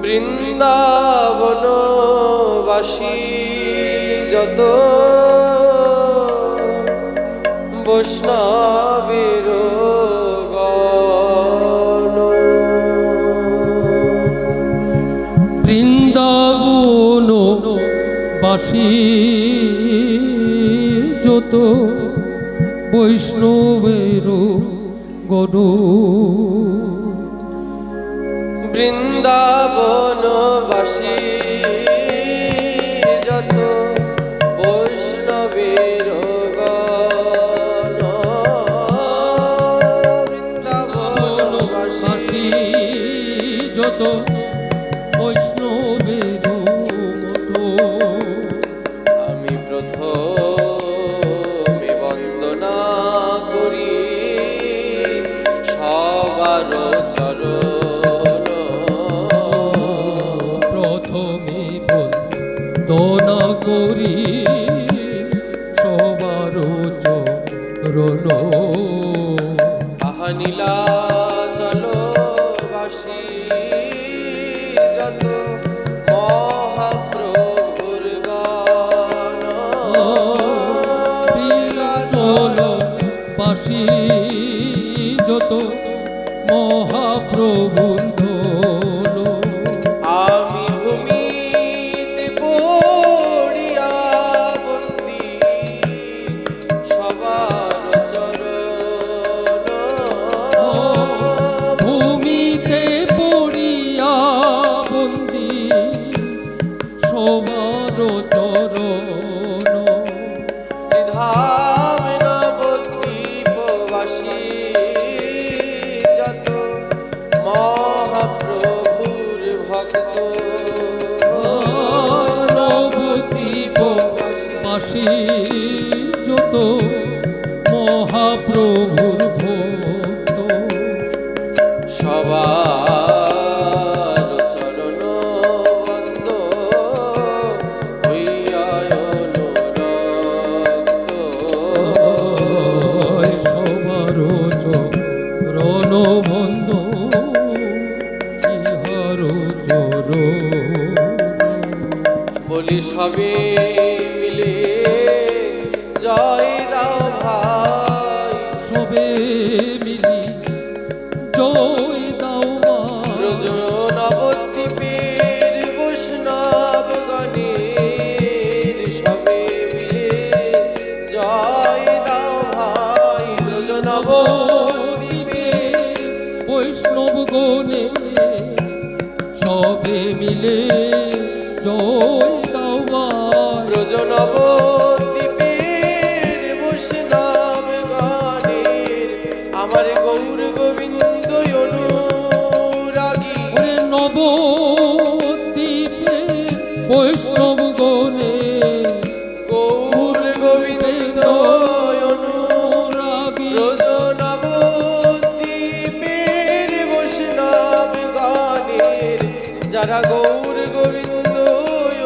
বৃন্দাবনবাসী যত বৈষ্ণবের গণ, বৃন্দাবনবাসী যত বৈষ্ণবের গণ, বৃন্দাবনবাসী যত বৈষ্ণবের গণ, বৃন্দাবনবাসী যত বৈষ্ণবের মতো আমি প্রথমে বন্দনা করি সবার চরণ, প্রথমে বন্দনা করি সবার চরণ। আহা নীলাচলবাসী যত মহাপ্রভুর গান, নীলাচলবাসী যত মহাপ্রভুর ধন, আমি ভূমিতে পড়িয়া বন্দি সবার চরণ, ভূমিতে পড়িয়া বন্দি সবার চরণ, শ্রীধাম নবদ্বীপবাসী যত মহাপ্রভুর ভক্ত, নবদ্বীপবাসী যত মহাপ্রভুর ভক্ত, সবার চরণ বন্দ হইয়া অনুরক্ত, সবার চরণবন্ধ ইহার চরণ। বলি সবে মিলে জয় দাও ভাই, সবে মিলি জয় দাও ব্রজ নবদ্বীপের বৈষ্ণব গণের, সবে মিলে জয় দাও ভাই, ব্রজ নবদ্বীপের বৈষ্ণব গণে সবে মিলে জয় দাও ব্রজ নবদ্বীপের বৈষ্ণব গণের, আমার গৌর গোবিন্দ অনুরাগী, নবদ্বীপে বৈষ্ণব গণে গৌর গোবিন্দ অনুরাগী, ব্রজ নবদ্বীপের বৈষ্ণব গণের, যারা গৌর গোবিন্দ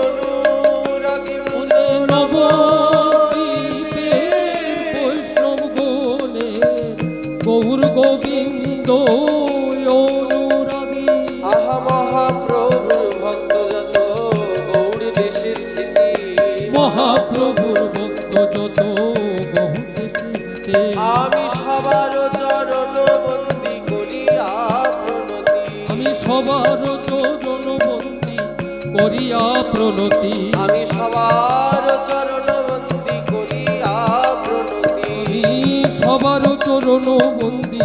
অনুরাগী, নবদ্বীপে বৈষ্ণব গণে গৌর গোবিন্দ অনুরাগী, আহা মহাপ্রভুর ভক্ত যত গৌর দেশের স্মৃতি, মহাপ্রভুর ভক্ত যত গৌর দেশে, আমি সবার চরণ বন্দি করিয়া প্রণতি, আমি সবার চরণ বন্দি করিয়া প্রণতি, আমি সবার চরণ বন্দি করিয়া প্রণতি, আমি সবার চরণ বন্দি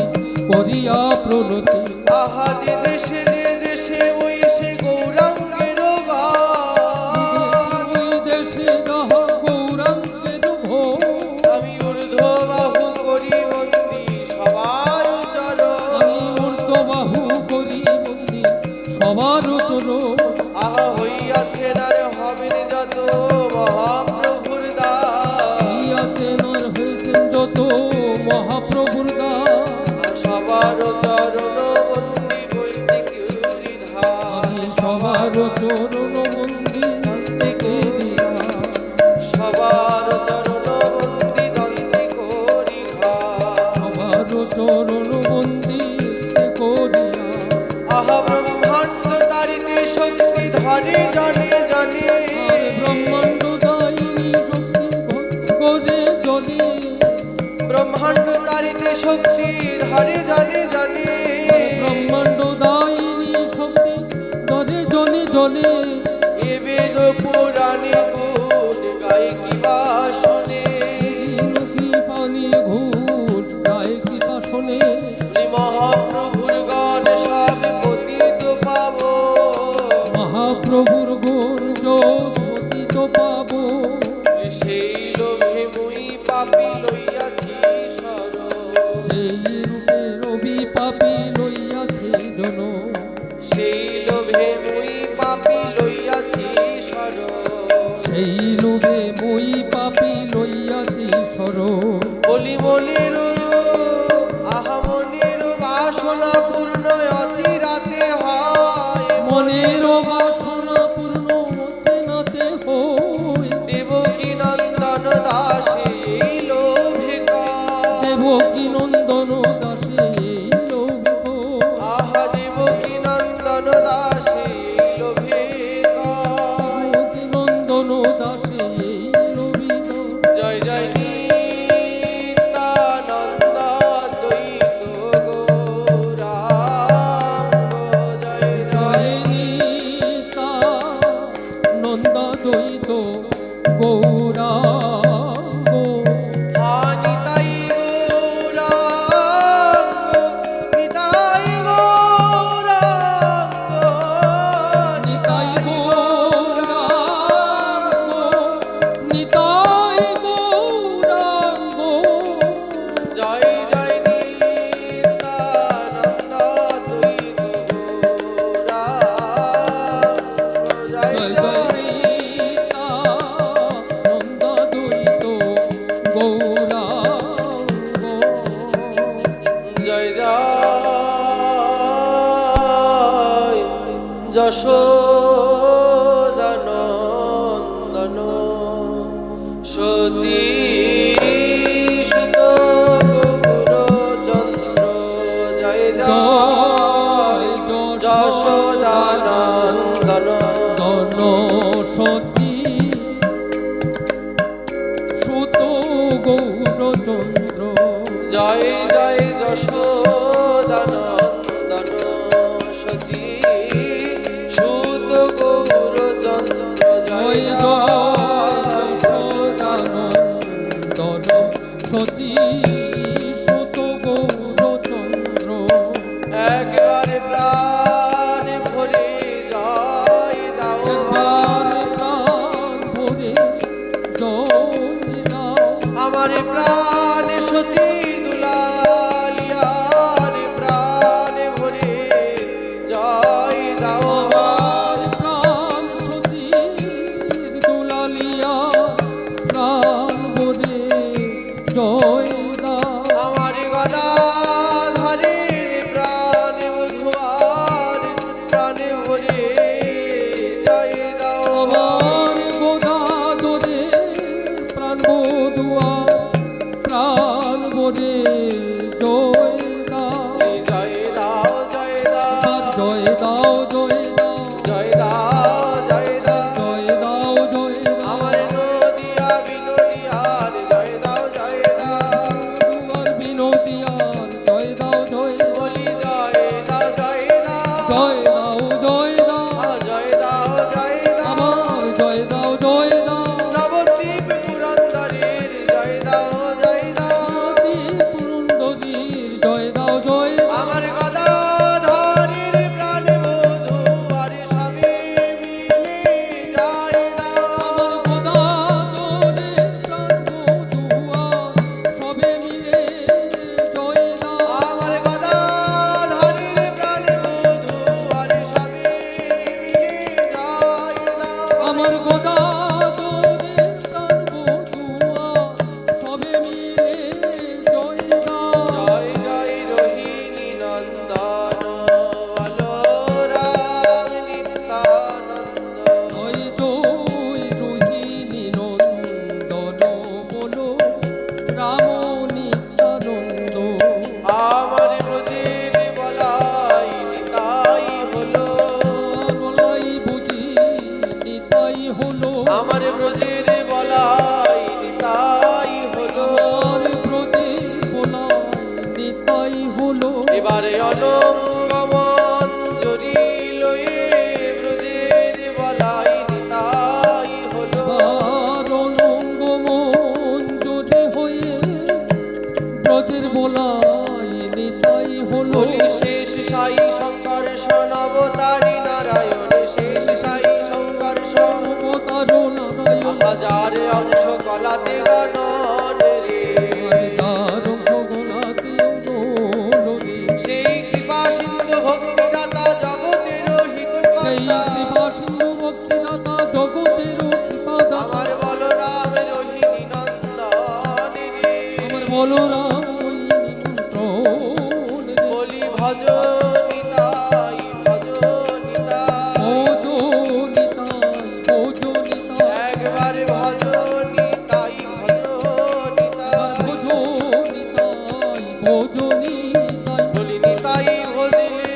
করিয়া প্রণতি। আহা যে দেশে ওই সে গৌরাঙ্গের গান, ওই দেশে যাহা গৌরাঙ্গের ভোগ, আমি ঊর্ধ্ব বাহু করি বন্দি সবার চরণ, আমি ঊর্ধ্ববাহু করি বন্দি সবার চরণ, আহা হইয়াছেন আর হবেন যত মহাপ্রভুর দান, হইয়াছেন আর হয়েছেন যত মহাপ্রভুর দান, সবার চরণ বন্দি বৈদিক হৃদয়, আমি সবার চরণ বন্দি সবার চরণ বন্দি দ্বন্দ্বে করি সবার চরণ বন্দি করিয়া, আহা ব্রহ্মাণ্ড তারিতে দেবকী নন্দন দাসে লোভে নন্দন দাসে রবিদ জয় জয় নিত্যানন্দ দ্বৈত গৌরাঙ্গ জয় জয় নন্দ দ্বৈত গৌরাঙ্গ নিতাই গৌরাঙ্গ নিতাই গৌরাঙ্গ নিতাই গৌরাঙ্গ নিতাই গৌরাঙ্গ জয় জয় নিত্যানন্দ দ্বৈত গৌরাঙ্গ জয় জয় জয় জয় নন্দ দ্বৈত গৌরাঙ্গ জয় জয় যশোদানন্দন শচী সুত চন্দ্র জয় জয় যশোদানন্দন ধন সতী সুত গৌরচন্দ্র জয় জয় যশোদানন্দন শচী সুত গৌরচন্দ্র জয় জয় জয় যশোদানন্দন সতী সুত গৌরচন্দ্র একবারে প্রাণ ভরে জয় দাও একবার প্রাণ ভরে জয় দাও আমার প্রাণ সচি দুলালিয়ার প্রাণ ভরে জয় দাও আমার প্রাণ সতীর দুলালিয়া প্রাণ ভরে জয় দাও আমার গদাধরের প্রাণ বধুয়ার প্রাণ ভরে জয় দাও আমার গোদাধরে প্রাণ বধুয়া প্রাণ ভরে জয় দাও জয় দাও জয় দাও জয় দাও জয় দাও জয় দাও জয় দাও জয় দাও জয় দাও আমার নদিয়া বিনোদিয়ার জয় দাও জয় দাও তোমার বিনোদিয়ার জয় দাও জয় দাও বলি জয় দাও জয় দাও জয় দাও জয় দাও জয় দাও জয় দাও আমার জয় দাও জয় দাও নবদ্বীপ পুরন্দরের জয় দাও জয় দাও নদী পুরন্দরীর জয় দাও জয় দাও আমার গদাধরের প্রাণ বধূ আর স্বামী মিলে জয় দাও আমার গোদাধরে প্রাণ বধুয়া সবে মিলে জয় দাও আমার গদাধরের প্রাণ বধূ আর স্বামী মিলে জয় দাও আমার গোদাধরে প্রাণ বধুয়া সবে মিলে জয় দাও জয় জয় রোহিণী নন্দন বলরাম নিত্যানন্দ জয় জয় রোহিণী নন্দন বলো রাম নিত্যানন্দ আমার ব্রজের বলাই নিতাই হলো বলাই বুঝি নিতাই হলো আমার ব্রজের বলাই নিতাই হলো আমার ব্রজে বলাই নিতাই হলো এবারে অনঙ্গমন জরি লয়ে ব্রজের বলাই নিতাই হলো আর অনঙ্গ মঞ্জুরি হয়ে ব্রজের বলাই নিতাই হলো বলি শেষ সাই সংকর্ষণ অবতারি নারায়ণ শেষ সাই সংকর্ষণ অবতার নারায়ণ হাজার অংশ কলাতে গণন রে তার ভগনাতে অনুলো রে সেই কৃপা সিন্ধু ভক্তিদাতা জগতের সেই হিতকর্তা কৃপা সিন্ধু ভক্তিদাতা জগতের কৃপাদাতা আমার বলরাম রোহিণী নন্দন রে আমার বলরাম নিমন্ত্রণ রে বলি ভজ নিতাই ভজ নিতাই ভোজো নিতাই ভোজো নিতাই একবার ভজ নিতাই ভজ নিতাই ভোজো নিতাই ভোজো নিতাই বলি নিতাই ভজিলে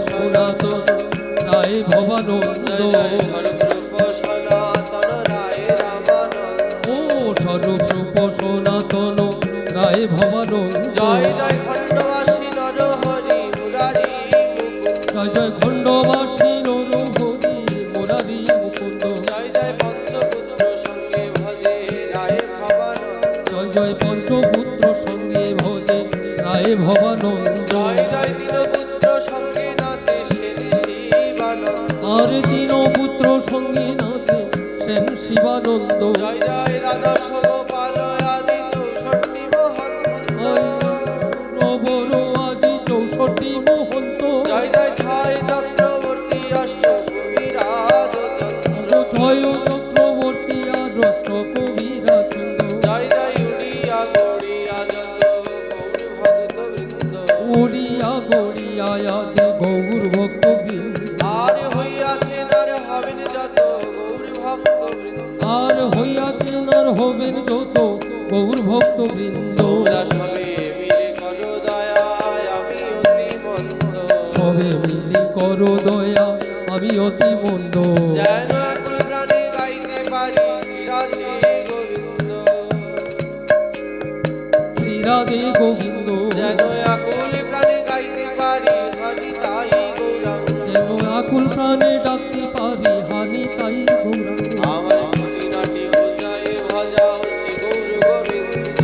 সনাতন রায় ভবানন্দ জয় জয় স্বরূপ সনাতন রায় রামানন্দ ও স্বরূপ সনাতন রায় ভবানন্দ জয় জয় খণ্ডবাসী নরহরি মুরারি মুকুন্দ জয় জয় খণ্ডবাসী নরহরি মুরারি মুকুন্দ জয় জয় পঞ্চপুত্র সঙ্গে ভজে রায় ভবানন্দ জয় জয় পঞ্চপুত্র সঙ্গে ভজে রায় ভবানন্দ জয় জয় দীনপুত্র সঙ্গে নাচে সেন শিবানন্দ আর দীনপুত্র সঙ্গে নাচে শ্যাম শিবানন্দ জয় জয় দ্বাদশ গোপাল আদি 64 মহন্ত নবর আজি 64 মহন্ত জয় জয় ছয় চক্রবর্তী অষ্ট কবিরাজ চন্দ্র জয় চক্রবর্তী আর রষ্ট কবিরা চন্দ্র জয় জয় উড়িয়া গড়িয়া যত গৌর ভক্ত বৃন্দ উড়িয়া গড়িয়া আদি গৌর ভক্ত আর হইয়াছেন আর হবেন যত গৌর ভক্ত বৃন্দ আর হইয়াছেন আর হবেন যত গৌর ভক্ত বৃন্দ তোমরা সবে মিলে করো দয়া আমি অতি মন্দ সবে মিলে করো দয়া আমি অতি মন্দ যেন আকুল প্রাণে গাইতে পারি শ্রীরাধে গোবিন্দ শ্রী রাধে গোবিন্দ যেন আকুল প্রাণে গাইতে পারি হানি তাই গৌরাঙ্গ যেন আকুল প্রাণে ডাকতে পারি হানি তাই গৌরাঙ্গ আমার খুঁটিনাটি বোঝায় ভজাও শ্রী গৌর গোবিন্দ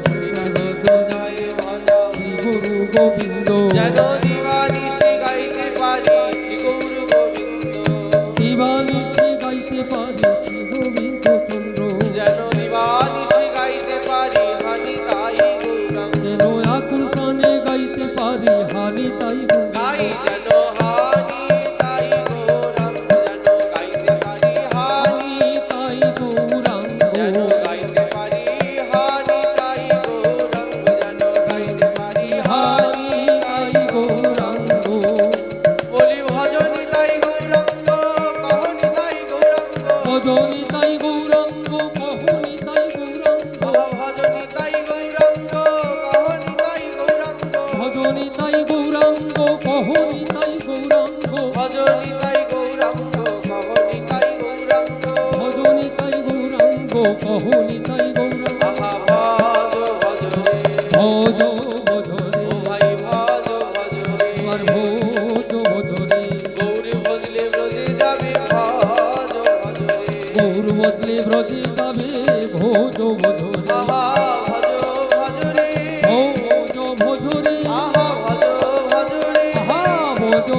খুঁটিনাটি বোঝায় ভজাও শ্রী গুরু গোবিন্দ যেন দিবানিশি গাইতে পারি শ্রী গৌর গোবিন্দ দিবানিশি গাইতে পারি শ্রী গোবিন্দ চন্দ্র যেন দিবানিশি গাইতে পারি হানি তাই গৌরাঙ্গ যেন আকুল প্রাণে গাইতে পারি হানি তাই গাই গৌরাঙ্গ যেন হানি তাই গৌরাঙ্গ যেন গাইতে পারি হানি হানি তাই গৌরাঙ্গ যেন গাইতে পারি হানি তাই গৌরাঙ্গ যেন গাইতে পারি হানি হানি তাই গৌরাঙ্গ বলি ভজনি তাই গৌরাঙ্গ কহনি তাই গৌরাঙ্গ ভজনি তাই গৌরাঙ্গ কহনি তাই গৌরাঙ্গ ভজনি তাই গৌরাঙ্গ কহনি তাই গৌরাঙ্গ ভজনি তাই গৌরাঙ্গ কহনি তাই গৌরাঙ্গ ভজনি তাই গৌরাঙ্গ কহনি তাই গৌরাঙ্গ ভজনি তাই গৌরাঙ্গ কহনি তাই গৌরাঙ্গ আহা ভজ ভজরে ভজ ভজরে ও ভাই ভজ ভজরে আমার ভোজ ভজরে গৌর ভজলে ব্রজে যাবে ভজ ভজরে গৌর বদলে ব্রজে যাবে ভোজ ভজরে আহা ভজ ভজরে ভোজ ভজরে আহা ভজ ভজরে আহা ভোজ